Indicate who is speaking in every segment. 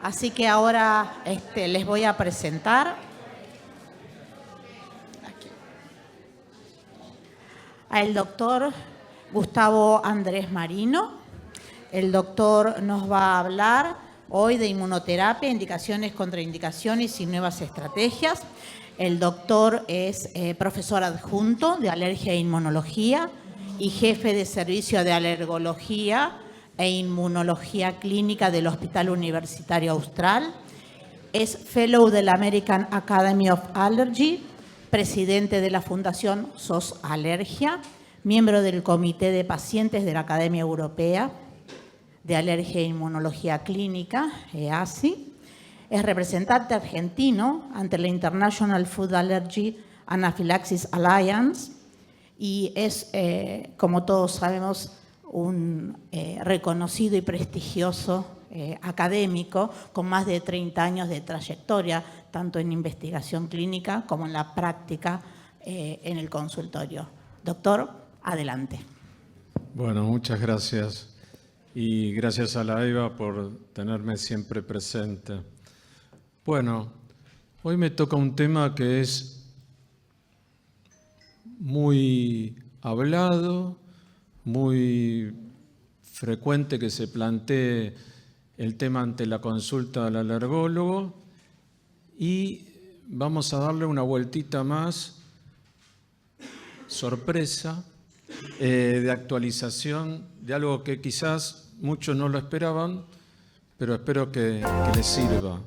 Speaker 1: Así que ahora les voy a presentar al doctor Gustavo Andrés Marino. El doctor nos va a hablar hoy de inmunoterapia, indicaciones, contraindicaciones y nuevas estrategias. El doctor es profesor adjunto de alergia e inmunología y jefe de servicio de alergología e inmunología clínica del Hospital Universitario Austral. Es fellow de la American Academy of Allergy, presidente de la Fundación SOS Alergia, miembro del Comité de Pacientes de la Academia Europea de Alergia e Inmunología Clínica, EASI. Es representante argentino ante la International Food Allergy Anaphylaxis Alliance y es, como todos sabemos, un reconocido y prestigioso académico con más de 30 años de trayectoria, tanto en investigación clínica como en la práctica en el consultorio. Doctor, adelante.
Speaker 2: Bueno, muchas gracias. Y gracias a la EVA por tenerme siempre presente. Bueno, hoy me toca un tema que es muy hablado, muy frecuente que se plantee el tema ante la consulta del alergólogo y vamos a darle una vueltita más, sorpresa, de actualización de algo que quizás muchos no lo esperaban, pero espero que les sirva.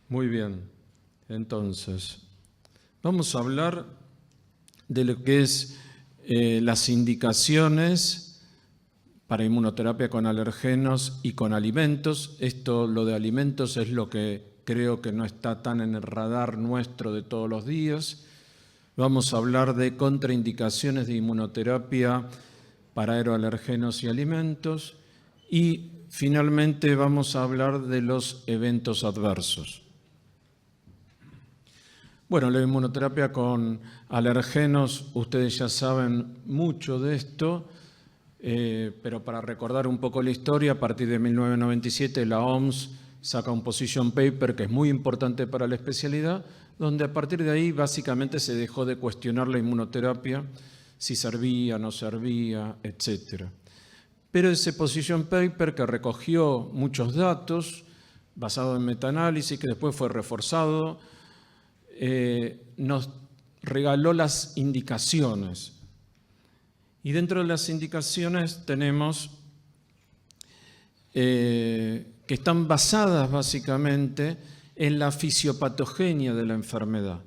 Speaker 2: Muy bien, entonces, vamos a hablar de lo que es las indicaciones para inmunoterapia con alergenos y con alimentos. Esto, lo de alimentos, es lo que creo que no está tan en el radar nuestro de todos los días. Vamos a hablar de contraindicaciones de inmunoterapia para aeroalergenos y alimentos. Y finalmente vamos a hablar de los eventos adversos. Bueno, la inmunoterapia con alergenos, ustedes ya saben mucho de esto, pero para recordar un poco la historia, a partir de 1997 la OMS saca un position paper que es muy importante para la especialidad, donde a partir de ahí básicamente se dejó de cuestionar la inmunoterapia, si servía, no servía, etc. Pero ese position paper, que recogió muchos datos basado en metaanálisis, que después fue reforzado, nos regaló las indicaciones. Y dentro de las indicaciones tenemos que están basadas básicamente en la fisiopatogenia de la enfermedad.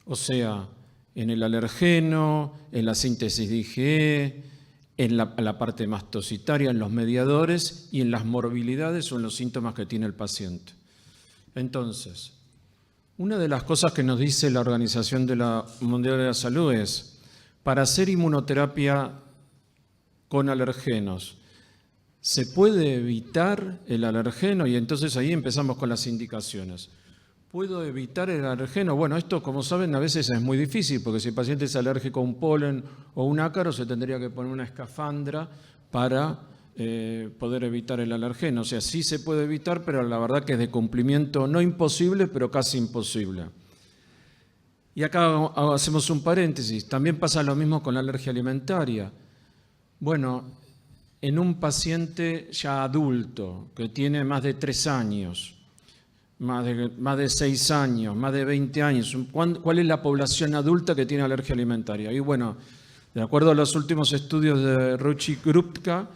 Speaker 2: O sea, en el alergeno, en la síntesis de IgE, en la parte mastocitaria, en los mediadores y en las morbilidades o en los síntomas que tiene el paciente. Entonces, una de las cosas que nos dice la Organización Mundial de la Salud es, para hacer inmunoterapia con alergenos, ¿se puede evitar el alergeno? Y entonces ahí empezamos con las indicaciones. ¿Puedo evitar el alergeno? Bueno, esto, como saben, a veces es muy difícil, porque si el paciente es alérgico a un polen o un ácaro, se tendría que poner una escafandra para poder evitar el alergeno. O sea, sí se puede evitar, pero la verdad que es de cumplimiento no imposible, pero casi imposible. Y acá hacemos un paréntesis. También pasa lo mismo con la alergia alimentaria. Bueno, en un paciente ya adulto, que tiene más de 3 años, más de 6 años, más de 20 años, ¿cuál es la población adulta que tiene alergia alimentaria? Y bueno, de acuerdo a los últimos estudios de Ruchi-Grupka,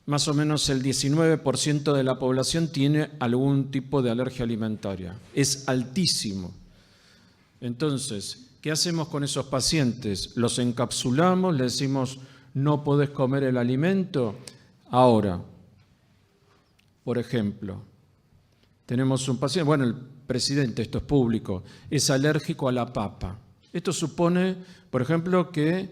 Speaker 2: más o menos el 19% de la población tiene algún tipo de alergia alimentaria. Es altísimo. Entonces, ¿qué hacemos con esos pacientes? ¿Los encapsulamos? ¿Les decimos no podés comer el alimento? Ahora, por ejemplo, tenemos un paciente, bueno, el presidente, esto es público, es alérgico a la papa. Esto supone, por ejemplo, que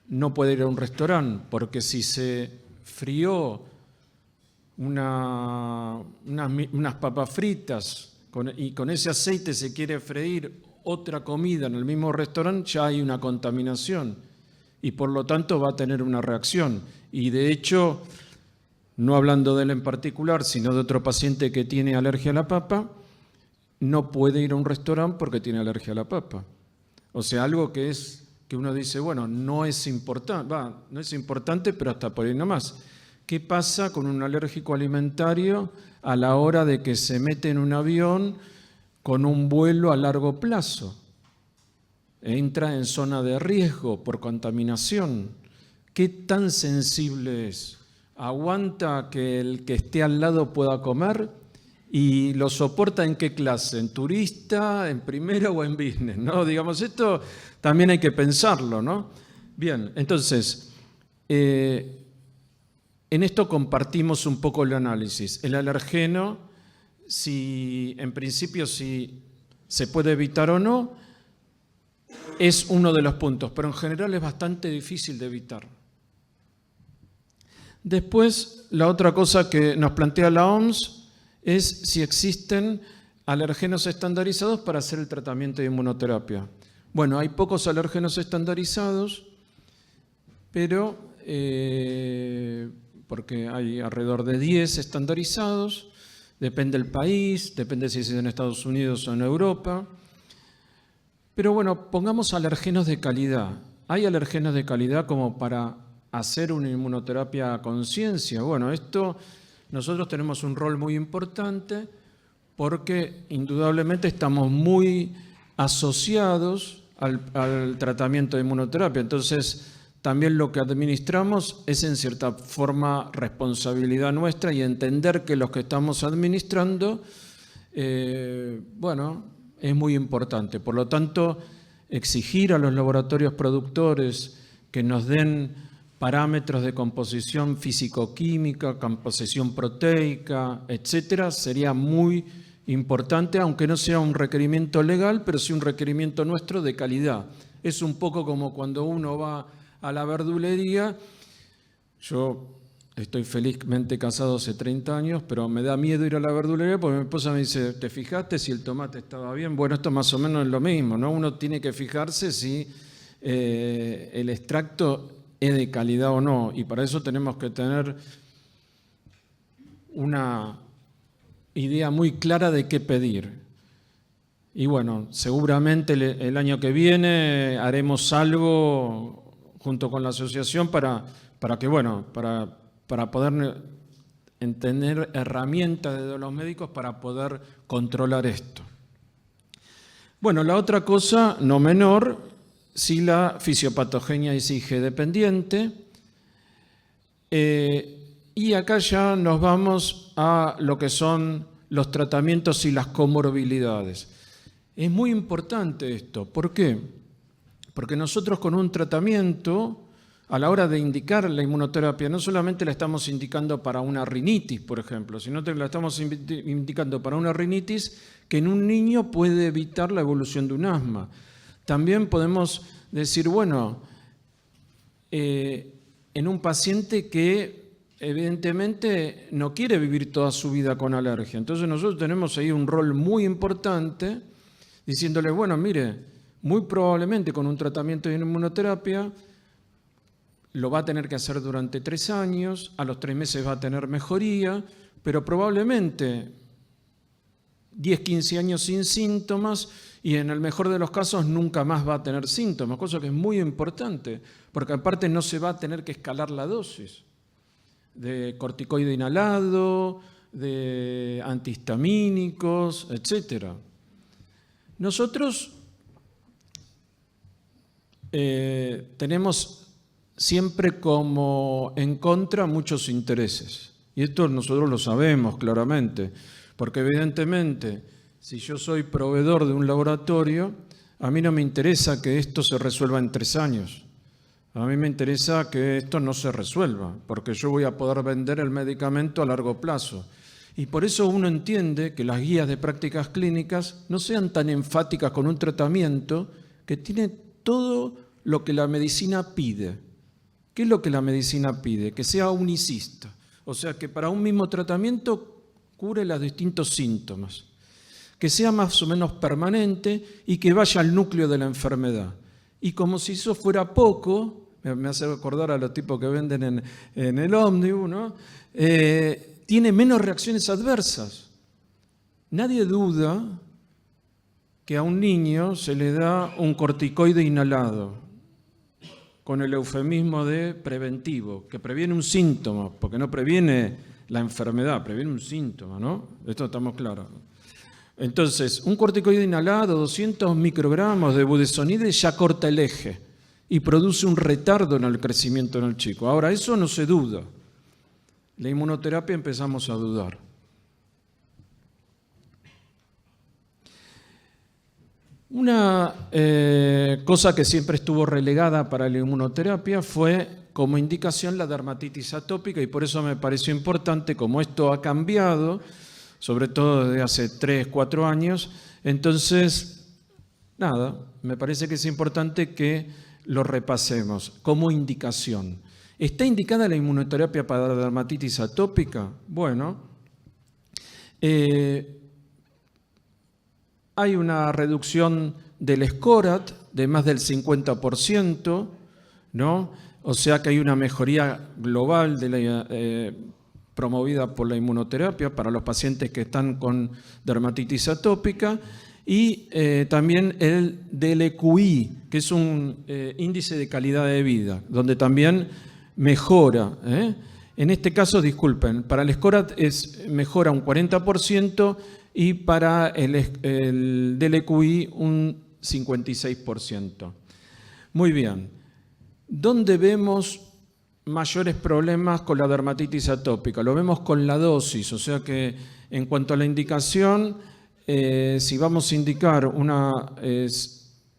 Speaker 2: no puede ir a un restaurante, porque si se frió unas papas fritas y con ese aceite se quiere freír otra comida en el mismo restaurante, ya hay una contaminación y por lo tanto va a tener una reacción. Y de hecho, no hablando de él en particular, sino de otro paciente que tiene alergia a la papa, no puede ir a un restaurante porque tiene alergia a la papa. O sea, algo que uno dice, bueno, no es importante, pero hasta por ahí nomás. ¿Qué pasa con un alérgico alimentario a la hora de que se mete en un avión con un vuelo a largo plazo? Entra en zona de riesgo por contaminación. ¿Qué tan sensible es? ¿Aguanta que el que esté al lado pueda comer? ¿Y lo soporta en qué clase? ¿En turista, en primera o en business? ¿No? Digamos, esto también hay que pensarlo, ¿no? Bien, entonces, en esto compartimos un poco el análisis. El alergeno, en principio, si se puede evitar o no, es uno de los puntos, pero en general es bastante difícil de evitar. Después, la otra cosa que nos plantea la OMS es si existen alergenos estandarizados para hacer el tratamiento de inmunoterapia. Bueno, hay pocos alergenos estandarizados, pero porque hay alrededor de 10 estandarizados, depende del país, depende si es en Estados Unidos o en Europa. Pero bueno, pongamos alergenos de calidad. ¿Hay alergenos de calidad como para hacer una inmunoterapia a conciencia? Bueno, nosotros tenemos un rol muy importante porque indudablemente estamos muy asociados al tratamiento de inmunoterapia. Entonces, también lo que administramos es en cierta forma responsabilidad nuestra y entender que los que estamos administrando, es muy importante. Por lo tanto, exigir a los laboratorios productores que nos den parámetros de composición físico-química, composición proteica, etcétera, sería muy importante, aunque no sea un requerimiento legal, pero sí un requerimiento nuestro de calidad. Es un poco como cuando uno va a la verdulería. Yo estoy felizmente casado hace 30 años, pero me da miedo ir a la verdulería porque mi esposa me dice, ¿te fijaste si el tomate estaba bien? Bueno, esto más o menos es lo mismo, ¿no? Uno tiene que fijarse si el extracto es de calidad o no, y para eso tenemos que tener una idea muy clara de qué pedir. Y bueno, seguramente el año que viene haremos algo junto con la asociación para poder tener herramientas de los médicos para poder controlar esto. Bueno, la otra cosa, no menor, si la fisiopatogenia es IG dependiente. Y acá ya nos vamos a lo que son los tratamientos y las comorbilidades. Es muy importante esto. ¿Por qué? Porque nosotros con un tratamiento, a la hora de indicar la inmunoterapia, no solamente la estamos indicando para una rinitis, por ejemplo, sino que la estamos indicando para una rinitis que en un niño puede evitar la evolución de un asma. También podemos decir, bueno, en un paciente que evidentemente no quiere vivir toda su vida con alergia. Entonces nosotros tenemos ahí un rol muy importante diciéndole, bueno, mire, muy probablemente con un tratamiento de inmunoterapia lo va a tener que hacer durante 3 años, a los 3 meses va a tener mejoría, pero probablemente 10, 15 años sin síntomas y en el mejor de los casos nunca más va a tener síntomas, cosa que es muy importante, porque aparte no se va a tener que escalar la dosis de corticoide inhalado, de antihistamínicos, etc. Nosotros tenemos siempre como en contra muchos intereses, y esto nosotros lo sabemos claramente, porque evidentemente si yo soy proveedor de un laboratorio, a mí no me interesa que esto se resuelva en 3 años. A mí me interesa que esto no se resuelva, porque yo voy a poder vender el medicamento a largo plazo. Y por eso uno entiende que las guías de prácticas clínicas no sean tan enfáticas con un tratamiento que tiene todo lo que la medicina pide. ¿Qué es lo que la medicina pide? Que sea unicista, o sea, que para un mismo tratamiento cure los distintos síntomas, que sea más o menos permanente y que vaya al núcleo de la enfermedad. Y como si eso fuera poco, me hace acordar a los tipos que venden en el ómnibus, ¿no? Tiene menos reacciones adversas. Nadie duda que a un niño se le da un corticoide inhalado, con el eufemismo de preventivo, que previene un síntoma, porque no previene la enfermedad, previene un síntoma, ¿no? Esto estamos claros. Entonces, un corticoide inhalado, 200 microgramos de budesonide, ya corta el eje y produce un retardo en el crecimiento en el chico. Ahora, eso no se duda. La inmunoterapia empezamos a dudar. Una cosa que siempre estuvo relegada para la inmunoterapia fue como indicación la dermatitis atópica, y por eso me pareció importante, como esto ha cambiado, sobre todo desde hace 3, 4 años, entonces, nada, me parece que es importante que lo repasemos como indicación. ¿Está indicada la inmunoterapia para la dermatitis atópica? Bueno, hay una reducción del SCORAT de más del 50%, ¿no? O sea que hay una mejoría global promovida por la inmunoterapia para los pacientes que están con dermatitis atópica, y también el DLQI, que es un índice de calidad de vida, donde también mejora. En este caso, disculpen, para el SCORAT mejora un 40%, y para el DLQI un 56%. Muy bien. ¿Dónde vemos mayores problemas con la dermatitis atópica? Lo vemos con la dosis, o sea que en cuanto a la indicación, si vamos a indicar una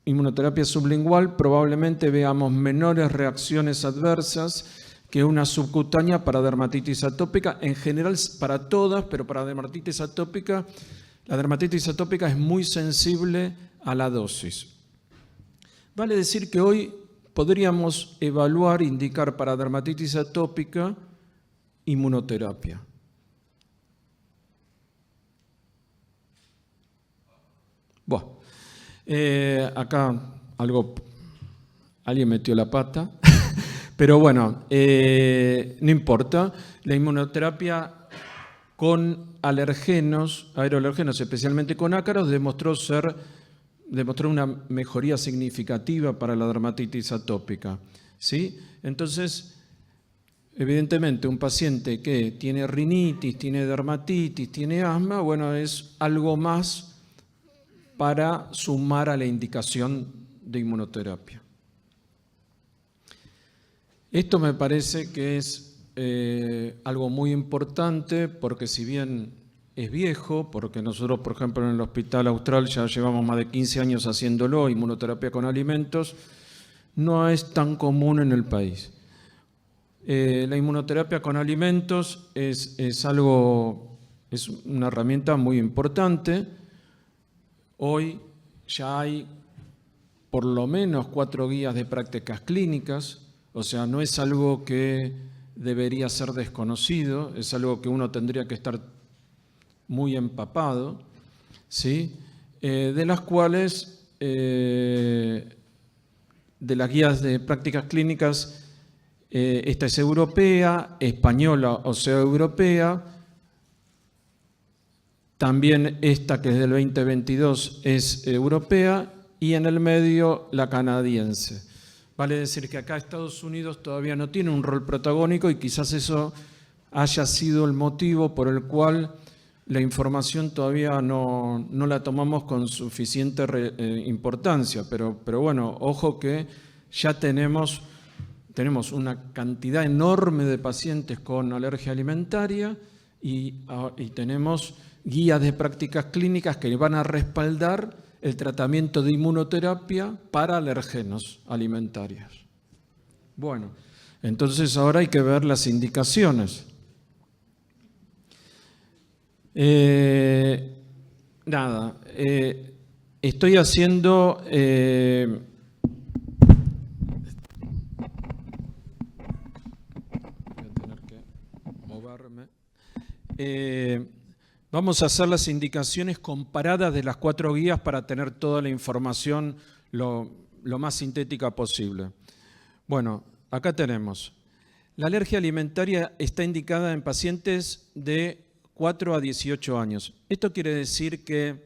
Speaker 2: inmunoterapia sublingual, probablemente veamos menores reacciones adversas que una subcutánea para dermatitis atópica, en general para todas, pero para dermatitis atópica, la dermatitis atópica es muy sensible a la dosis. Vale decir que hoy podríamos evaluar, indicar para dermatitis atópica inmunoterapia. Bueno, acá alguien metió la pata. Pero bueno, no importa. La inmunoterapia con aeroalergenos, especialmente con ácaros, demostró una mejoría significativa para la dermatitis atópica, ¿sí? Entonces, evidentemente, un paciente que tiene rinitis, tiene dermatitis, tiene asma, bueno, es algo más para sumar a la indicación de inmunoterapia. Esto me parece que es algo muy importante, porque si bien es viejo, porque nosotros, por ejemplo, en el Hospital Austral ya llevamos más de 15 años haciéndolo, inmunoterapia con alimentos, no es tan común en el país. La inmunoterapia con alimentos es una herramienta muy importante. Hoy ya hay por lo menos 4 guías de prácticas clínicas. O sea, no es algo que debería ser desconocido, es algo que uno tendría que estar muy empapado, ¿sí? De las cuales, de las guías de prácticas clínicas, esta es europea, española, o sea, europea. También esta, que es del 2022, es europea, y en el medio la canadiense. Vale decir que acá Estados Unidos todavía no tiene un rol protagónico, y quizás eso haya sido el motivo por el cual la información todavía no la tomamos con suficiente importancia. Pero bueno, ojo que ya tenemos una cantidad enorme de pacientes con alergia alimentaria, y tenemos guías de prácticas clínicas que van a respaldar el tratamiento de inmunoterapia para alergenos alimentarios. Bueno, entonces ahora hay que ver las indicaciones. Estoy haciendo... voy a tener que moverme. Vamos a hacer las indicaciones comparadas de las 4 guías para tener toda la información lo más sintética posible. Bueno, acá tenemos. La alergia alimentaria está indicada en pacientes de 4 a 18 años. Esto quiere decir que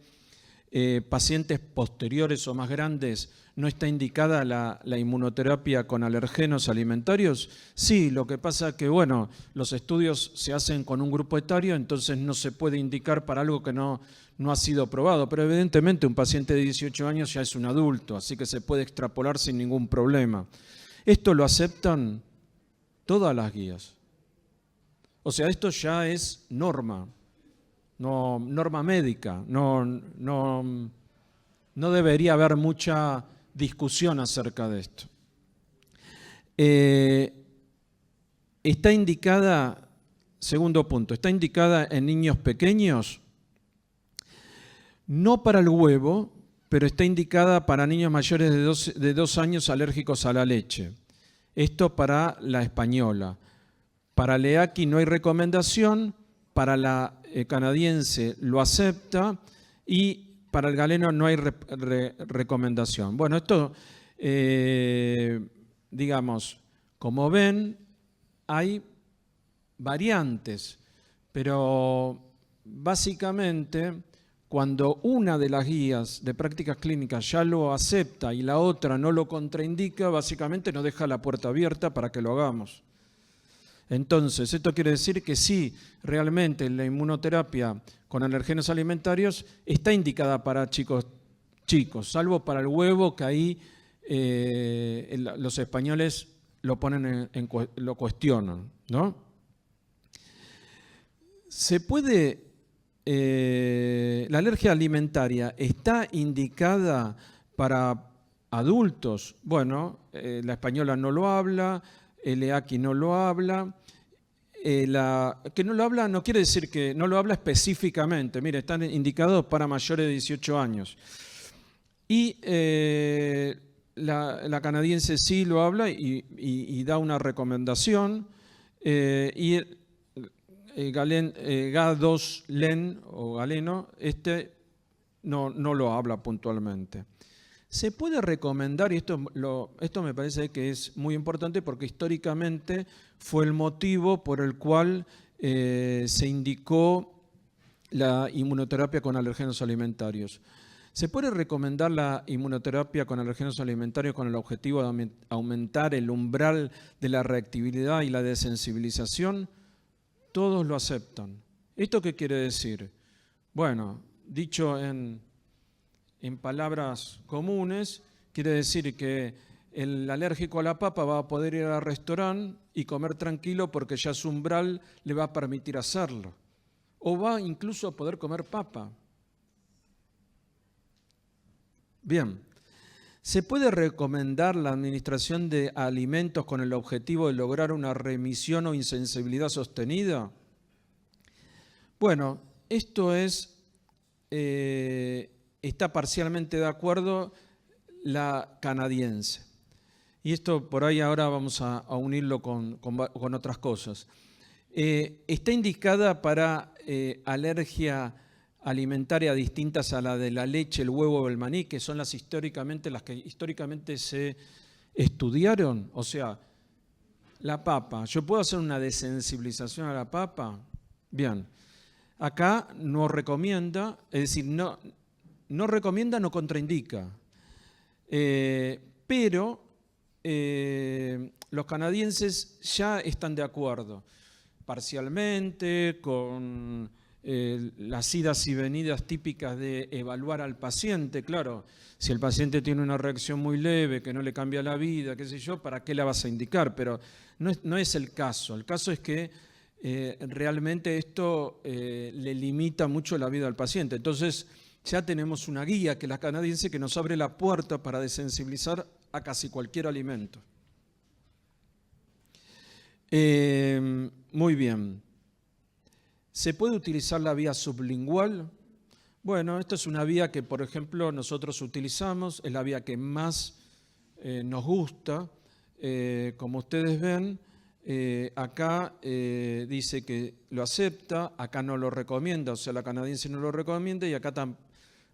Speaker 2: pacientes posteriores o más grandes no está indicada la inmunoterapia con alergenos alimentarios. Sí, lo que pasa es que, bueno, los estudios se hacen con un grupo etario, entonces no se puede indicar para algo que no ha sido probado. Pero evidentemente un paciente de 18 años ya es un adulto, así que se puede extrapolar sin ningún problema. Esto lo aceptan todas las guías. O sea, esto ya es norma. No, norma médica, no debería haber mucha discusión acerca de esto. Está indicada, segundo punto, está indicada en niños pequeños, no para el huevo, pero está indicada para niños mayores de 2 años alérgicos a la leche. Esto para la española. Para la EAQI no hay recomendación, para la canadiense lo acepta y para el galeno no hay recomendación. Bueno, esto, digamos, como ven, hay variantes, pero básicamente cuando una de las guías de prácticas clínicas ya lo acepta y la otra no lo contraindica, básicamente nos deja la puerta abierta para que lo hagamos. Entonces, esto quiere decir que sí, realmente la inmunoterapia con alergenos alimentarios está indicada para chicos, salvo para el huevo, que ahí los españoles lo ponen lo cuestionan, ¿no? ¿Se puede, la alergia alimentaria está indicada para adultos? Bueno, la española no lo habla, el EAQI no lo habla. Que no lo habla no quiere decir que no lo habla específicamente. Mire, están indicados para mayores de 18 años. Y la canadiense sí lo habla y da una recomendación. Y el Ga2-Len o galeno, no lo habla puntualmente. Se puede recomendar, y esto me parece que es muy importante porque históricamente fue el motivo por el cual se indicó la inmunoterapia con alergenos alimentarios. ¿Se puede recomendar la inmunoterapia con alergenos alimentarios con el objetivo de aumentar el umbral de la reactividad y la desensibilización? Todos lo aceptan. ¿Esto qué quiere decir? Bueno, dicho en palabras comunes, quiere decir que el alérgico a la papa va a poder ir al restaurante y comer tranquilo porque ya su umbral le va a permitir hacerlo. O va incluso a poder comer papa. Bien, ¿se puede recomendar la administración de alimentos con el objetivo de lograr una remisión o insensibilidad sostenida? Bueno, esto es... está parcialmente de acuerdo la canadiense. Y esto por ahí ahora vamos a unirlo con otras cosas. Está indicada para alergia alimentaria distintas a la de la leche, el huevo o el maní, que son las que históricamente se estudiaron. O sea, la papa. ¿Yo puedo hacer una desensibilización a la papa? Bien. Acá no recomienda, es decir, no recomienda, no contraindica. Pero los canadienses ya están de acuerdo, parcialmente, con las idas y venidas típicas de evaluar al paciente. Claro, si el paciente tiene una reacción muy leve, que no le cambia la vida, qué sé yo, ¿para qué la vas a indicar? Pero no es el caso. El caso es que realmente esto le limita mucho la vida al paciente. Entonces, ya tenemos una guía, que es la canadiense, que nos abre la puerta para desensibilizar a casi cualquier alimento. Muy bien. ¿Se puede utilizar la vía sublingual? Bueno, esta es una vía que, por ejemplo, nosotros utilizamos, es la vía que más nos gusta. Como ustedes ven, acá dice que lo acepta, acá no lo recomienda, o sea, la canadiense no lo recomienda y acá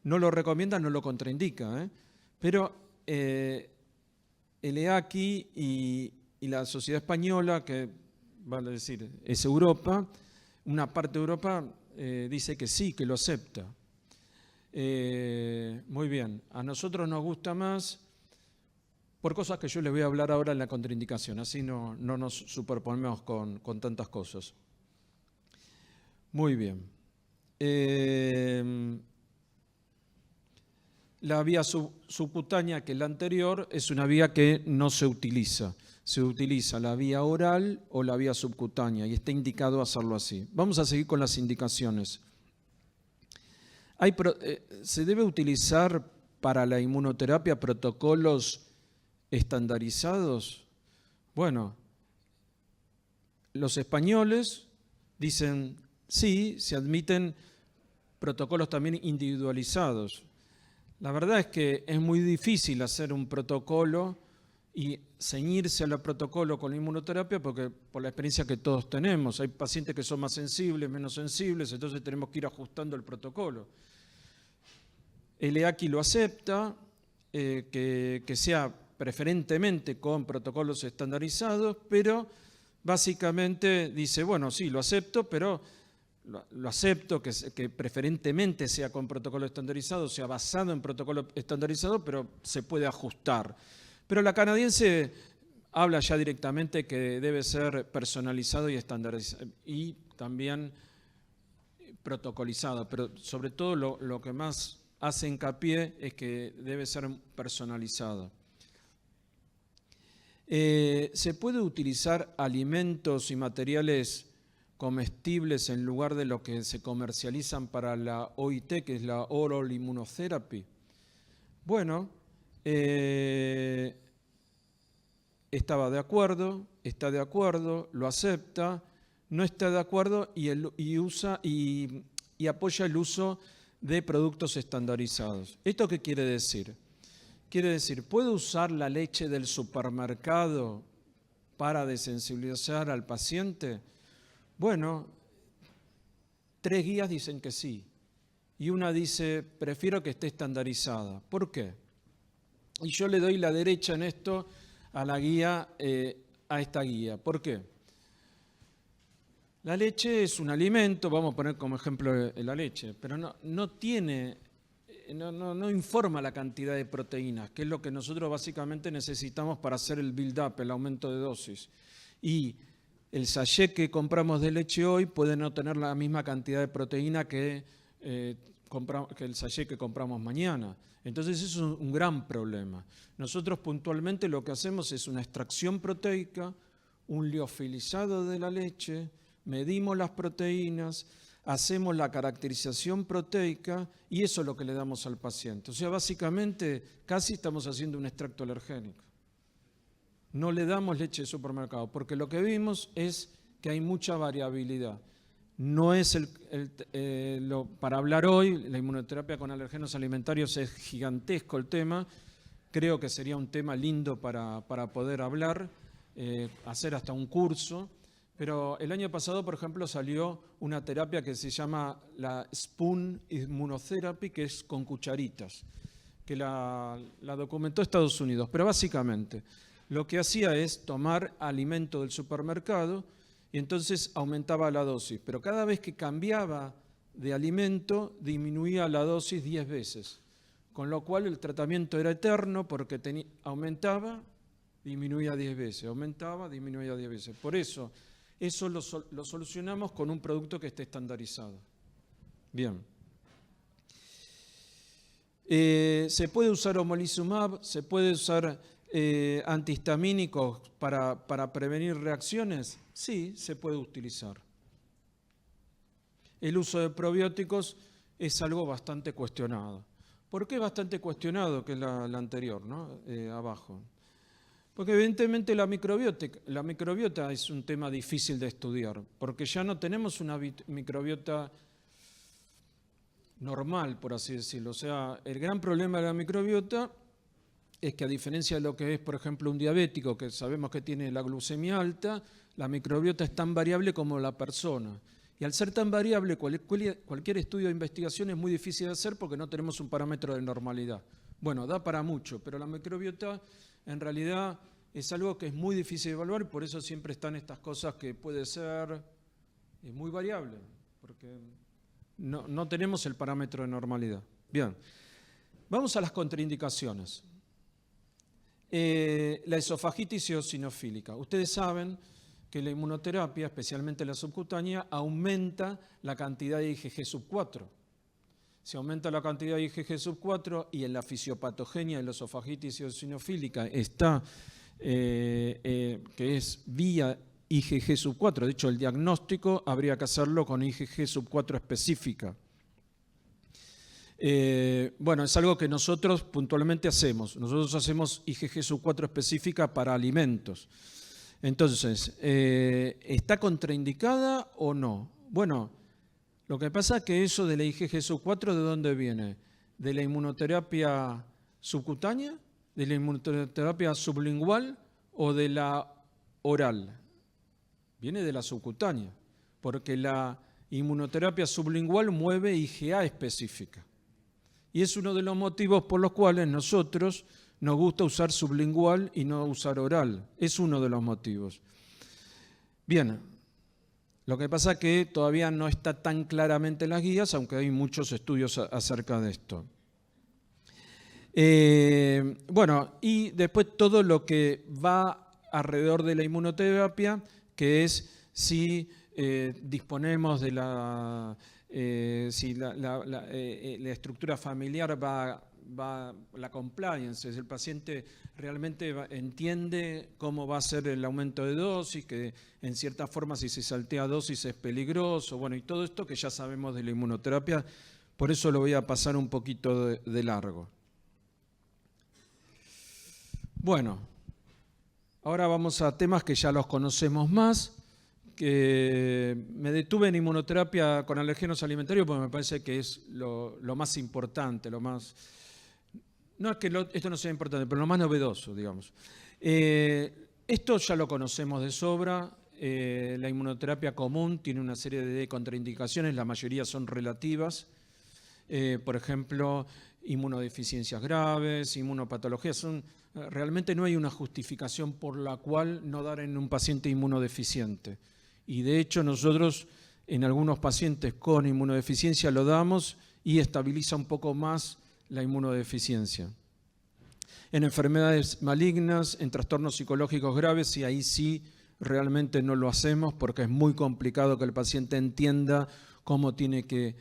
Speaker 2: no lo recomienda, no lo contraindica. Pero el EAQI y la sociedad española, que vale decir, es Europa, una parte de Europa dice que sí, que lo acepta. Muy bien, a nosotros nos gusta más por cosas que yo les voy a hablar ahora en la contraindicación, así no nos superponemos con tantas cosas. Muy bien. La vía subcutánea, que es la anterior, es una vía que no se utiliza. Se utiliza la vía oral o la vía subcutánea y está indicado hacerlo así. Vamos a seguir con las indicaciones. Se debe utilizar para la inmunoterapia protocolos estandarizados. Bueno, los españoles dicen sí, se admiten protocolos también individualizados. La verdad es que es muy difícil hacer un protocolo y ceñirse al protocolo con la inmunoterapia porque por la experiencia que todos tenemos, hay pacientes que son más sensibles, menos sensibles, entonces tenemos que ir ajustando el protocolo. El EACI lo acepta, que sea preferentemente con protocolos estandarizados, pero básicamente dice, bueno, sí, lo acepto, pero lo acepto que preferentemente sea con protocolo estandarizado, sea basado en protocolo estandarizado, pero se puede ajustar. Pero la canadiense habla ya directamente que debe ser personalizado y estandarizado y también protocolizado, pero sobre todo lo que más hace hincapié es que debe ser personalizado. ¿Se puede utilizar alimentos y materiales comestibles en lugar de lo que se comercializan para la OIT, que es la Oral Immunotherapy? Bueno, estaba de acuerdo, está de acuerdo, lo acepta, no está de acuerdo y apoya el uso de productos estandarizados. ¿Esto qué quiere decir? Quiere decir, ¿puedo usar la leche del supermercado para desensibilizar al paciente? Bueno, 3 guías dicen que sí, y una dice, prefiero que esté estandarizada. ¿Por qué? Y yo le doy la derecha en esto a la guía, a esta guía. ¿Por qué? La leche es un alimento, vamos a poner como ejemplo la leche, pero no informa la cantidad de proteínas, que es lo que nosotros básicamente necesitamos para hacer el build-up, el aumento de dosis. Y el sachet que compramos de leche hoy puede no tener la misma cantidad de proteína que el sachet que compramos mañana. Entonces eso es un gran problema. Nosotros puntualmente lo que hacemos es una extracción proteica, un liofilizado de la leche, medimos las proteínas, hacemos la caracterización proteica y eso es lo que le damos al paciente. O sea, básicamente casi estamos haciendo un extracto alergénico. No le damos leche de supermercado, porque lo que vimos es que hay mucha variabilidad. No es para hablar hoy, la inmunoterapia con alergenos alimentarios es gigantesco el tema. Creo que sería un tema lindo para poder hablar, hacer hasta un curso. Pero el año pasado, por ejemplo, salió una terapia que se llama la Spoon Immunotherapy, que es con cucharitas, que la documentó Estados Unidos. Pero básicamente lo que hacía es tomar alimento del supermercado y entonces aumentaba la dosis. Pero cada vez que cambiaba de alimento, disminuía la dosis 10 veces. Con lo cual el tratamiento era eterno porque aumentaba, disminuía 10 veces, aumentaba, disminuía 10 veces. Por eso lo solucionamos con un producto que esté estandarizado. Bien. ¿Se puede usar omalizumab? ¿Se puede usar antihistamínicos para prevenir reacciones? Sí, se puede utilizar. El uso de probióticos es algo bastante cuestionado. ¿Por qué bastante cuestionado? Que es la anterior, ¿no? Abajo. Porque evidentemente la microbiota es un tema difícil de estudiar, porque ya no tenemos una microbiota normal, por así decirlo. O sea, el gran problema de la microbiota es que a diferencia de lo que es, por ejemplo, un diabético, que sabemos que tiene la glucemia alta, la microbiota es tan variable como la persona. Y al ser tan variable, cualquier estudio de investigación es muy difícil de hacer porque no tenemos un parámetro de normalidad. Bueno, da para mucho, pero la microbiota en realidad es algo que es muy difícil de evaluar y por eso siempre están estas cosas que puede ser muy variable, porque no tenemos el parámetro de normalidad. Bien, vamos a las contraindicaciones. La esofagitis eosinofílica. Ustedes saben que la inmunoterapia, especialmente la subcutánea, aumenta la cantidad de IgG sub 4. Si aumenta la cantidad de IgG sub 4 y en la fisiopatogenia de la esofagitis eosinofílica está, que es vía IgG sub 4, de hecho el diagnóstico habría que hacerlo con IgG sub 4 específica. Bueno, es algo que nosotros puntualmente hacemos. Nosotros hacemos IgG sub 4 específica para alimentos. Entonces, ¿está contraindicada o no? Bueno, lo que pasa es que eso de la IgG sub 4, ¿de dónde viene? ¿De la inmunoterapia subcutánea? ¿De la inmunoterapia sublingual o de la oral? Viene de la subcutánea, porque la inmunoterapia sublingual mueve IgA específica. Y es uno de los motivos por los cuales nosotros nos gusta usar sublingual y no usar oral. Es uno de los motivos. Bien, lo que pasa es que todavía no está tan claramente en las guías, aunque hay muchos estudios acerca de esto. Bueno, y después todo lo que va alrededor de la inmunoterapia, que es si disponemos de si la estructura familiar la compliance, el paciente realmente entiende cómo va a ser el aumento de dosis, que en cierta forma si se saltea dosis es peligroso, bueno, y todo esto que ya sabemos de la inmunoterapia, por eso lo voy a pasar un poquito de largo. Bueno, ahora vamos a temas que ya los conocemos más, que me detuve en inmunoterapia con alergenos alimentarios porque me parece que es lo más importante, lo más... No es que esto no sea importante, pero lo más novedoso, digamos. Esto ya lo conocemos de sobra. La inmunoterapia común tiene una serie de contraindicaciones, la mayoría son relativas. Por ejemplo, inmunodeficiencias graves, inmunopatologías. Realmente no hay una justificación por la cual no dar en un paciente inmunodeficiente. Y de hecho nosotros en algunos pacientes con inmunodeficiencia lo damos y estabiliza un poco más la inmunodeficiencia. En enfermedades malignas, en trastornos psicológicos graves, y ahí sí realmente no lo hacemos porque es muy complicado que el paciente entienda cómo tiene que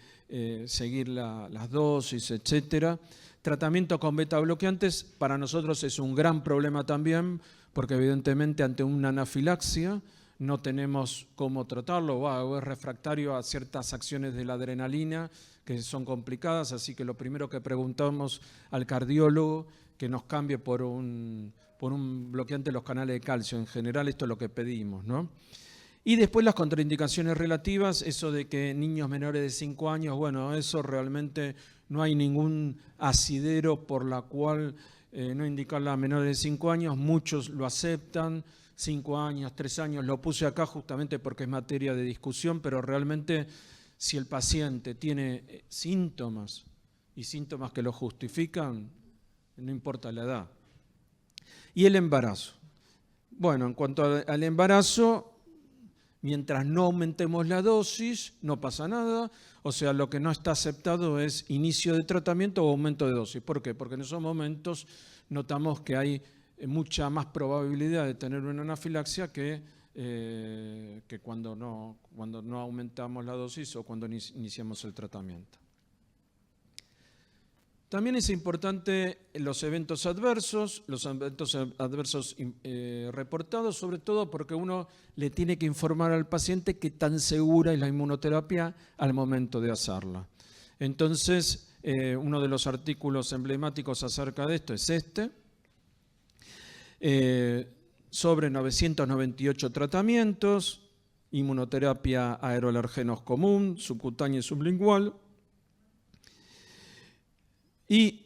Speaker 2: seguir las dosis, etc. Tratamiento con beta bloqueantes para nosotros es un gran problema también porque evidentemente ante una anafilaxia no tenemos cómo tratarlo, o es refractario a ciertas acciones de la adrenalina que son complicadas, así que lo primero que preguntamos al cardiólogo que nos cambie por un bloqueante de los canales de calcio. En general esto es lo que pedimos, ¿no? Y después las contraindicaciones relativas, eso de que niños menores de 5 años, bueno, eso realmente no hay ningún asidero por la cual no indicarla a menores de 5 años, muchos lo aceptan. 5 años, 3 años, lo puse acá justamente porque es materia de discusión, pero realmente si el paciente tiene síntomas y síntomas que lo justifican, no importa la edad. Y el embarazo. Bueno, en cuanto al embarazo, mientras no aumentemos la dosis, no pasa nada. O sea, lo que no está aceptado es inicio de tratamiento o aumento de dosis. ¿Por qué? Porque en esos momentos notamos que hay mucha más probabilidad de tener una anafilaxia que cuando no aumentamos la dosis o cuando iniciamos el tratamiento. También es importante los eventos adversos reportados, sobre todo porque uno le tiene que informar al paciente qué tan segura es la inmunoterapia al momento de hacerla. Entonces, uno de los artículos emblemáticos acerca de esto es este. Sobre 998 tratamientos, inmunoterapia aeroalergenos común, subcutánea y sublingual. Y,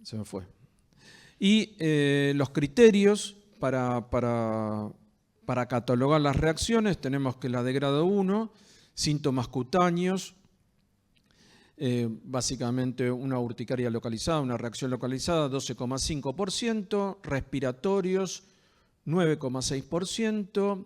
Speaker 2: se me fue. Y los criterios para catalogar las reacciones, tenemos que la de grado 1, síntomas cutáneos, básicamente una urticaria localizada, una reacción localizada, 12,5%, respiratorios, 9,6%.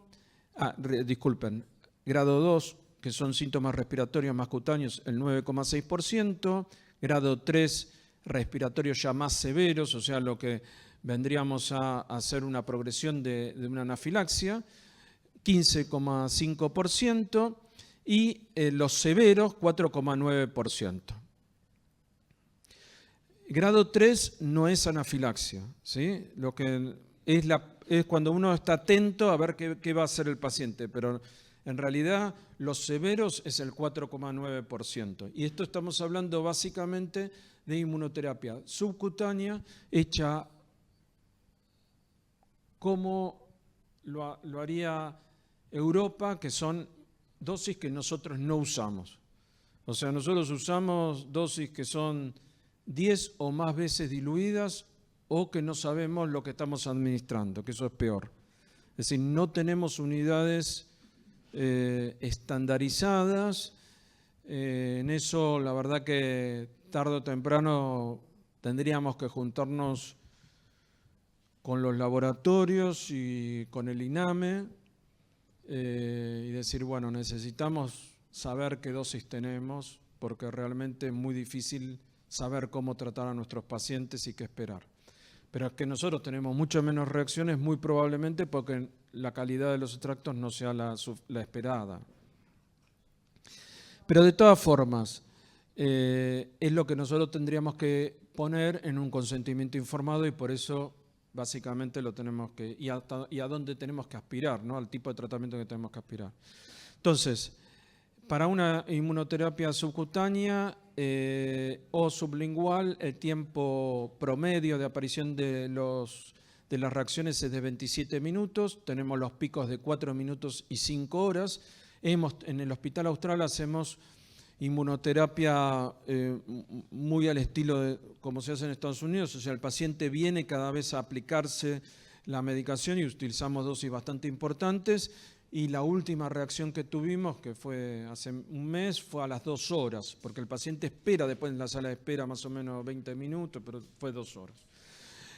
Speaker 2: Disculpen, grado 2, que son síntomas respiratorios más cutáneos, el 9,6%. Grado 3, respiratorios ya más severos, o sea, lo que vendríamos a hacer una progresión de una anafilaxia, 15,5%. Y los severos, 4,9%. Grado 3 no es anafilaxia, ¿sí? Lo que es cuando uno está atento a ver qué va a hacer el paciente, pero en realidad los severos es el 4,9%. Y esto estamos hablando básicamente de inmunoterapia subcutánea hecha como lo haría Europa, que son dosis que nosotros no usamos. O sea, nosotros usamos dosis que son 10 o más veces diluidas o que no sabemos lo que estamos administrando, que eso es peor. Es decir, no tenemos unidades estandarizadas. En eso, la verdad que tarde o temprano tendríamos que juntarnos con los laboratorios y con el INAME y decir, bueno, necesitamos saber qué dosis tenemos, porque realmente es muy difícil saber cómo tratar a nuestros pacientes y qué esperar. Pero es que nosotros tenemos mucho menos reacciones, muy probablemente porque la calidad de los extractos no sea la esperada. Pero de todas formas, es lo que nosotros tendríamos que poner en un consentimiento informado, y por eso básicamente lo tenemos que, y a dónde tenemos que aspirar, ¿no? Al tipo de tratamiento que tenemos que aspirar. Entonces, para una inmunoterapia subcutánea o sublingual, el tiempo promedio de aparición de las reacciones es de 27 minutos. Tenemos los picos de 4 minutos y 5 horas. En el Hospital Austral hacemos inmunoterapia muy al estilo de como se hace en Estados Unidos. O sea, el paciente viene cada vez a aplicarse la medicación y utilizamos dosis bastante importantes. Y la última reacción que tuvimos, que fue hace un mes, fue a las 2 horas, porque el paciente espera después en la sala de espera más o menos 20 minutos, pero fue 2 horas.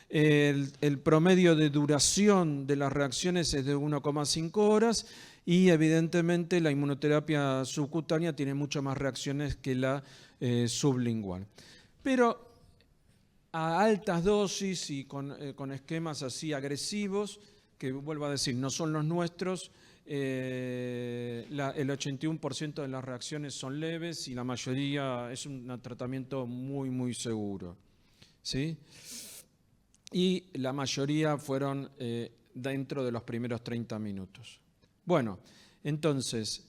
Speaker 2: El promedio de duración de las reacciones es de 1,5 horas y evidentemente la inmunoterapia subcutánea tiene mucho más reacciones que la sublingual. Pero a altas dosis y con esquemas así agresivos, que vuelvo a decir, no son los nuestros, el 81% de las reacciones son leves y la mayoría es un tratamiento muy, muy seguro, ¿sí? Y la mayoría fueron dentro de los primeros 30 minutos. Bueno, entonces,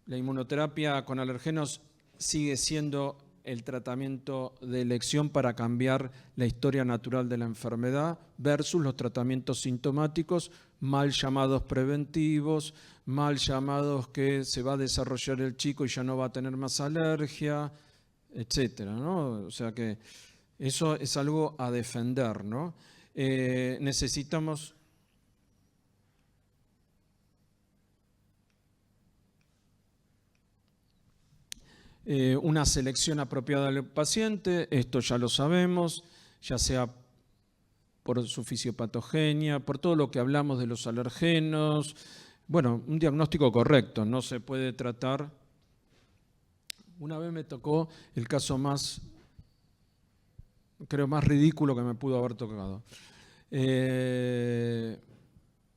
Speaker 2: la inmunoterapia con alergenos sigue siendo el tratamiento de elección para cambiar la historia natural de la enfermedad versus los tratamientos sintomáticos mal llamados preventivos, mal llamados que se va a desarrollar el chico y ya no va a tener más alergia, etcétera, ¿no? O sea que eso es algo a defender, ¿no? Necesitamos una selección apropiada del paciente, esto ya lo sabemos, ya sea por su fisiopatogenia, por todo lo que hablamos de los alergenos. Bueno, un diagnóstico correcto, no se puede tratar. Una vez me tocó el caso más, creo, más ridículo que me pudo haber tocado. Me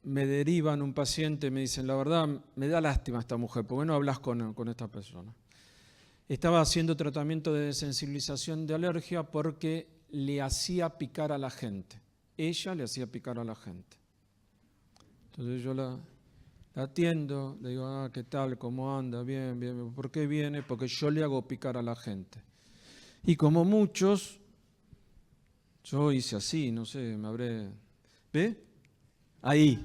Speaker 2: derivan un paciente, me dicen, la verdad, me da lástima esta mujer, ¿por qué no hablas con esta persona? Estaba haciendo tratamiento de desensibilización de alergia porque le hacía picar a la gente. Ella le hacía picar a la gente. Entonces yo la atiendo, le digo, ¿qué tal? ¿Cómo anda? Bien, bien. ¿Por qué viene? Porque yo le hago picar a la gente. Y como muchos, yo hice así, no sé, me habré... ¿Ve? Ahí.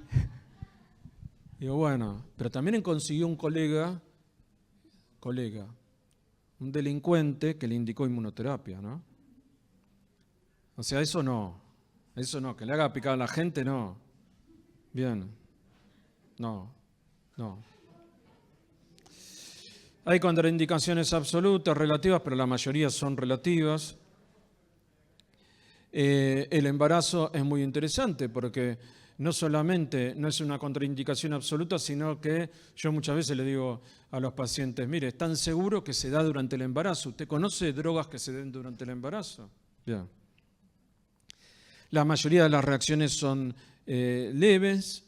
Speaker 2: Digo, bueno, pero también consiguió un colega, un delincuente que le indicó inmunoterapia, ¿no? O sea, eso no, que le haga picar a la gente, no. Bien, no. Hay contraindicaciones absolutas, relativas, pero la mayoría son relativas. El embarazo es muy interesante porque no solamente no es una contraindicación absoluta, sino que yo muchas veces le digo a los pacientes, mire, es tan seguro que se da durante el embarazo. ¿Usted conoce drogas que se den durante el embarazo? Bien. La mayoría de las reacciones son leves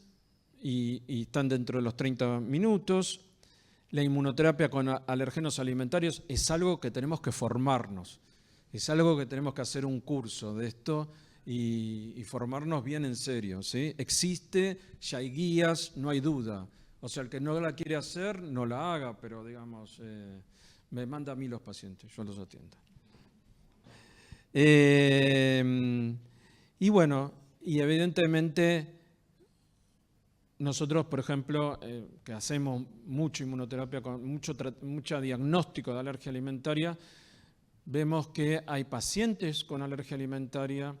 Speaker 2: y están dentro de los 30 minutos. La inmunoterapia con alergenos alimentarios es algo que tenemos que formarnos. Es algo que tenemos que hacer un curso de esto y formarnos bien en serio, ¿sí? Existe, ya hay guías, no hay duda. O sea, el que no la quiere hacer, no la haga, pero digamos, me manda a mí los pacientes, yo los atiendo. Y bueno, y evidentemente nosotros, por ejemplo, que hacemos mucho inmunoterapia, con mucho diagnóstico de alergia alimentaria, vemos que hay pacientes con alergia alimentaria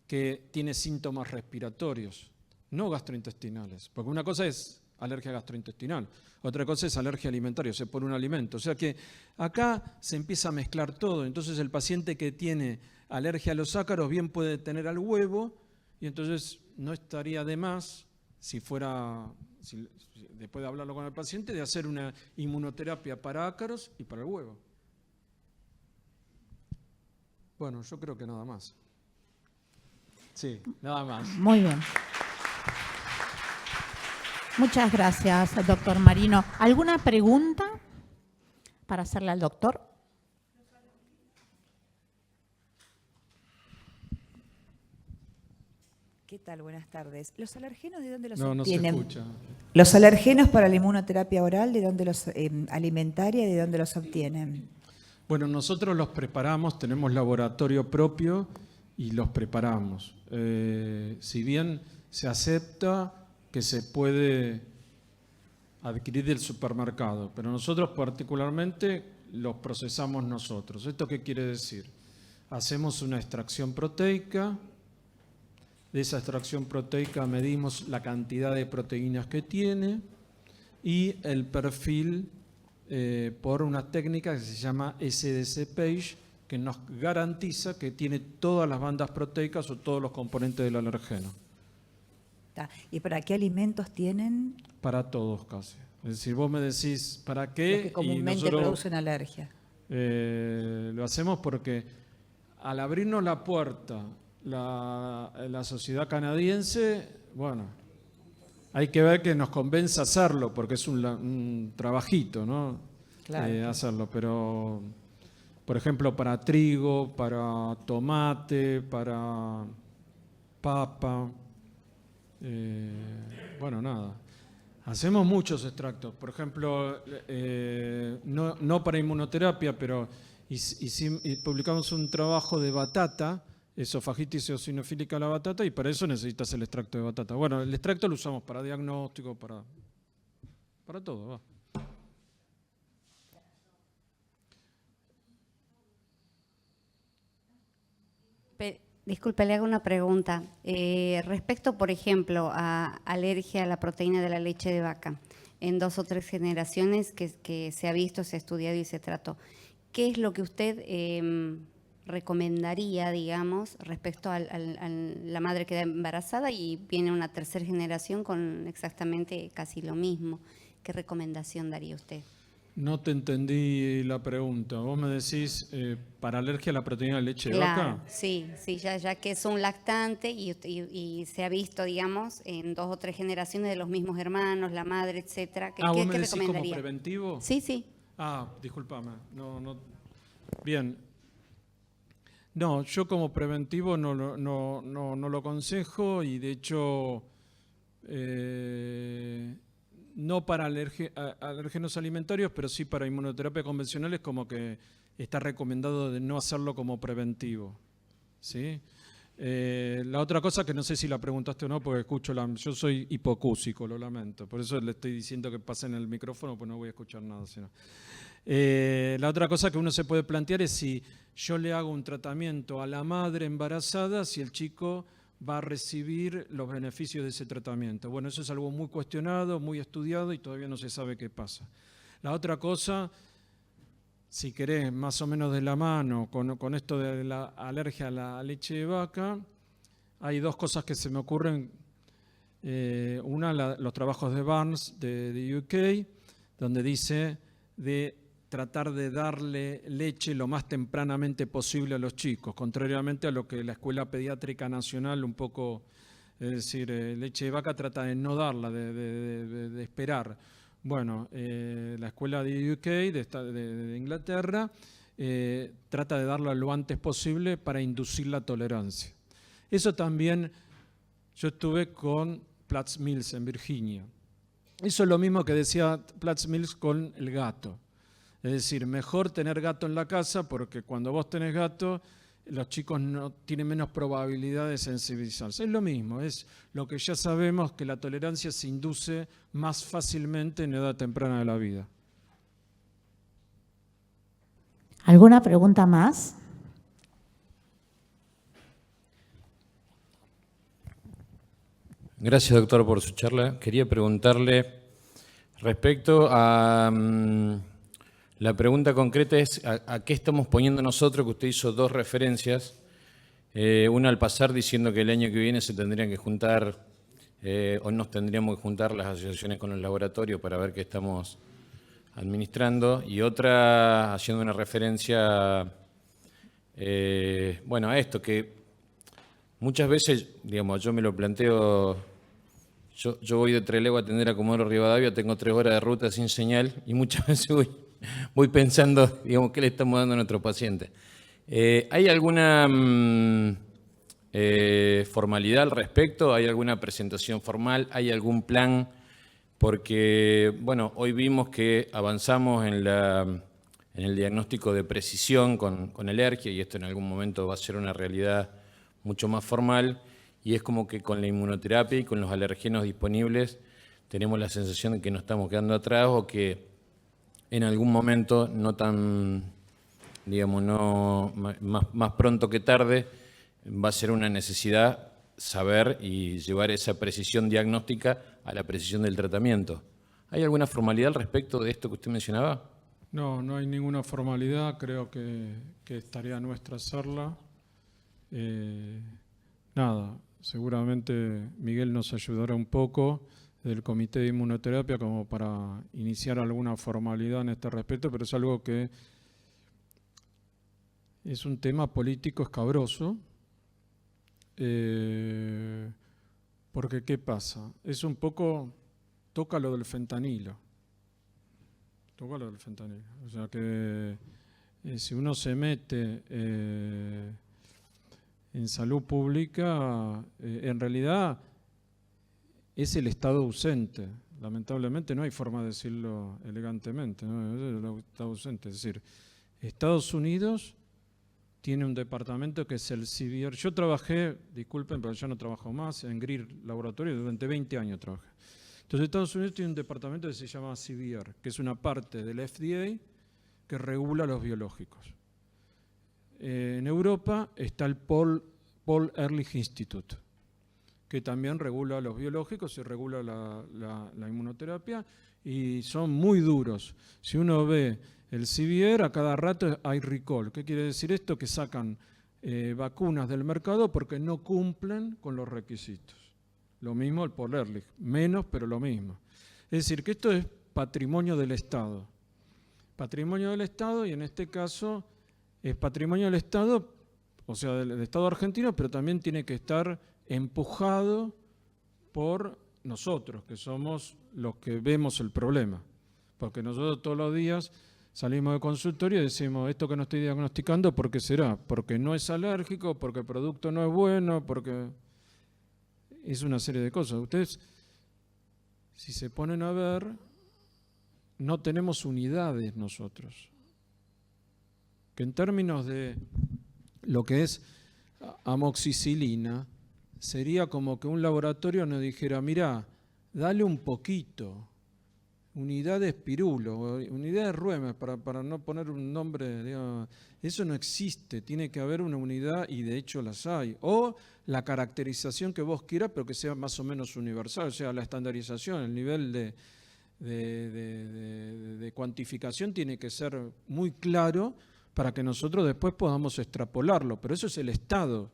Speaker 2: que tienen síntomas respiratorios, no gastrointestinales. Porque una cosa es alergia gastrointestinal, otra cosa es alergia alimentaria, o sea, por un alimento. O sea que acá se empieza a mezclar todo. Entonces el paciente que tiene alergia a los ácaros bien puede tener al huevo y entonces no estaría de más, después de hablarlo con el paciente, de hacer una inmunoterapia para ácaros y para el huevo. Bueno, yo creo que nada más. Sí, nada más.
Speaker 1: Muy bien. Muchas gracias, doctor Marino. ¿Alguna pregunta para hacerle al doctor?
Speaker 3: ¿Qué tal? Buenas tardes. ¿Los alergenos de dónde los
Speaker 2: No
Speaker 3: obtienen?
Speaker 2: se escucha.
Speaker 3: Los alergenos para la inmunoterapia oral, ¿de dónde los alimentaria, de dónde los obtienen?
Speaker 2: Bueno, nosotros los preparamos, tenemos laboratorio propio y los preparamos. Si bien se acepta que se puede adquirir del supermercado, pero nosotros particularmente los procesamos nosotros. ¿Esto qué quiere decir? Hacemos una extracción proteica, de esa extracción proteica medimos la cantidad de proteínas que tiene y el perfil por una técnica que se llama SDC-PAGE, que nos garantiza que tiene todas las bandas proteicas o todos los componentes del alergeno.
Speaker 3: ¿Y para qué alimentos tienen?
Speaker 2: Para todos casi. Es decir, vos me decís, ¿para qué?
Speaker 3: Los que comúnmente producen alergia.
Speaker 2: Lo hacemos porque al abrirnos la puerta la sociedad canadiense, bueno, hay que ver que nos convence hacerlo, porque es un trabajito, ¿no?
Speaker 3: Claro.
Speaker 2: Hacerlo, pero, por ejemplo, para trigo, para tomate, para papa, bueno, nada. Hacemos muchos extractos, por ejemplo, no para inmunoterapia, pero publicamos un trabajo de batata, esofagitis eosinofílica a la batata, y para eso necesitas el extracto de batata. Bueno, el extracto lo usamos para diagnóstico, para todo, va.
Speaker 4: Disculpe, le hago una pregunta. Respecto, por ejemplo, a alergia a la proteína de la leche de vaca, en 2 o 3 generaciones que se ha visto, se ha estudiado y se trató, ¿qué es lo que usted recomendaría, digamos, respecto a la madre que queda embarazada y viene una 3ª generación con exactamente casi lo mismo? ¿Qué recomendación daría usted?
Speaker 2: No te entendí la pregunta. Vos me decís, ¿para alergia a la proteína de leche de vaca?
Speaker 4: Sí, ya que es un lactante y se ha visto, digamos, en 2 o 3 generaciones de los mismos hermanos, la madre, etcétera.
Speaker 2: ¿Vos me
Speaker 4: ¿Qué
Speaker 2: decís como
Speaker 4: recomendaría?
Speaker 2: preventivo?
Speaker 4: Sí.
Speaker 2: Discúlpame. No. Bien. No, yo como preventivo no lo aconsejo y de hecho no para alérgenos alimentarios, pero sí para inmunoterapia convencional es como que está recomendado de no hacerlo como preventivo, ¿sí? La otra cosa que no sé si la preguntaste o no, porque yo soy hipocúsico, lo lamento, por eso le estoy diciendo que pasen el micrófono, pues no voy a escuchar nada. La otra cosa que uno se puede plantear es si yo le hago un tratamiento a la madre embarazada, si el chico va a recibir los beneficios de ese tratamiento. Bueno, eso es algo muy cuestionado, muy estudiado y todavía no se sabe qué pasa. La otra cosa, si querés, más o menos de la mano con esto de la alergia a la leche de vaca, hay 2 cosas que se me ocurren Los trabajos de Barnes de UK, donde dice de tratar de darle leche lo más tempranamente posible a los chicos, contrariamente a lo que la Escuela Pediátrica Nacional un poco, es decir, leche de vaca trata de no darla, de esperar. Bueno, la Escuela de UK, de Inglaterra, trata de darla lo antes posible para inducir la tolerancia. Eso también, yo estuve con Platts Mills en Virginia. Eso es lo mismo que decía Platts Mills con el gato. Es decir, mejor tener gato en la casa porque cuando vos tenés gato, los chicos no tienen menos probabilidad de sensibilizarse. Es lo mismo, es lo que ya sabemos, que la tolerancia se induce más fácilmente en edad temprana de la vida.
Speaker 1: ¿Alguna pregunta más?
Speaker 5: Gracias, doctor, por su charla. Quería preguntarle respecto a... la pregunta concreta es ¿a qué estamos poniendo nosotros? Que usted hizo dos referencias. Una al pasar diciendo que el año que viene se tendrían que juntar, o nos tendríamos que juntar las asociaciones con los laboratorios para ver qué estamos administrando. Y otra haciendo una referencia, bueno, a esto, que muchas veces, digamos, yo me lo planteo... Yo voy de Trelew a atender a Comodoro Rivadavia, tengo 3 horas de ruta sin señal y muchas veces voy pensando, digamos, qué le estamos dando a nuestro paciente. ¿Hay alguna formalidad al respecto? ¿Hay alguna presentación formal? ¿Hay algún plan? Porque, bueno, hoy vimos que avanzamos en el diagnóstico de precisión con alergia y esto en algún momento va a ser una realidad mucho más formal. Y es como que con la inmunoterapia y con los alergenos disponibles tenemos la sensación de que nos estamos quedando atrás o que en algún momento, no tan, digamos, no más pronto que tarde, va a ser una necesidad saber y llevar esa precisión diagnóstica a la precisión del tratamiento. ¿Hay alguna formalidad al respecto de esto que usted mencionaba?
Speaker 2: No, no hay ninguna formalidad, creo que es tarea nuestra hacerla. Nada. Seguramente Miguel nos ayudará un poco del Comité de Inmunoterapia como para iniciar alguna formalidad en este respecto, pero es algo que es un tema político escabroso, porque ¿qué pasa? Es un poco, toca lo del fentanilo. O sea que si uno se mete... en salud pública, en realidad es el Estado ausente. Lamentablemente no hay forma de decirlo elegantemente, ¿no? Es el Estado ausente. Es decir, Estados Unidos tiene un departamento que es el CVR. Yo trabajé, disculpen, pero ya no trabajo más, en Greer Laboratorio, durante 20 años trabajé. Entonces Estados Unidos tiene un departamento que se llama CVR, que es una parte del FDA que regula los biológicos. En Europa está el Paul Ehrlich Institute, que también regula los biológicos y regula la inmunoterapia, y son muy duros. Si uno ve el CVR, a cada rato hay recall. ¿Qué quiere decir esto? Que sacan vacunas del mercado porque no cumplen con los requisitos. Lo mismo el Paul Ehrlich, menos, pero lo mismo. Es decir, que esto es patrimonio del Estado. Patrimonio del Estado, y en este caso... es patrimonio del Estado, o sea, del Estado argentino, pero también tiene que estar empujado por nosotros, que somos los que vemos el problema. Porque nosotros todos los días salimos de consultorio y decimos, esto que no estoy diagnosticando, ¿por qué será? Porque no es alérgico, porque el producto no es bueno, porque es una serie de cosas. Ustedes, si se ponen a ver, no tenemos unidades nosotros. Que en términos de lo que es amoxicilina, sería como que un laboratorio nos dijera, mirá, dale un poquito, unidad de espirulo, unidad de Ruemes, para no poner un nombre, digamos, eso no existe, tiene que haber una unidad y de hecho las hay. O la caracterización que vos quieras, pero que sea más o menos universal, o sea, la estandarización, el nivel de cuantificación tiene que ser muy claro, para que nosotros después podamos extrapolarlo, pero eso es el Estado.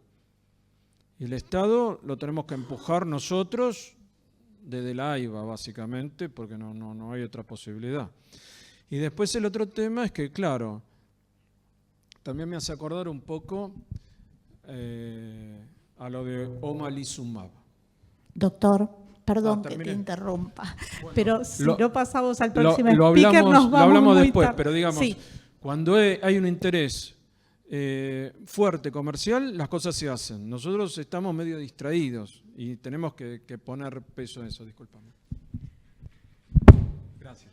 Speaker 2: Y el Estado lo tenemos que empujar nosotros desde la AIVA, básicamente, porque no hay otra posibilidad. Y después el otro tema es que, claro, también me hace acordar un poco a lo de omalizumab.
Speaker 1: Doctor, perdón que te
Speaker 2: terminé.
Speaker 1: interrumpa, pero si
Speaker 2: Lo-
Speaker 1: no pasamos al
Speaker 2: Lo
Speaker 1: próximo speaker, nos vamos
Speaker 2: lo hablamos
Speaker 1: muy
Speaker 2: después,
Speaker 1: tarde.
Speaker 2: pero digamos,
Speaker 1: Sí.
Speaker 2: cuando hay un interés fuerte comercial, las cosas se hacen. Nosotros estamos medio distraídos y tenemos que poner peso en eso, discúlpame. Gracias.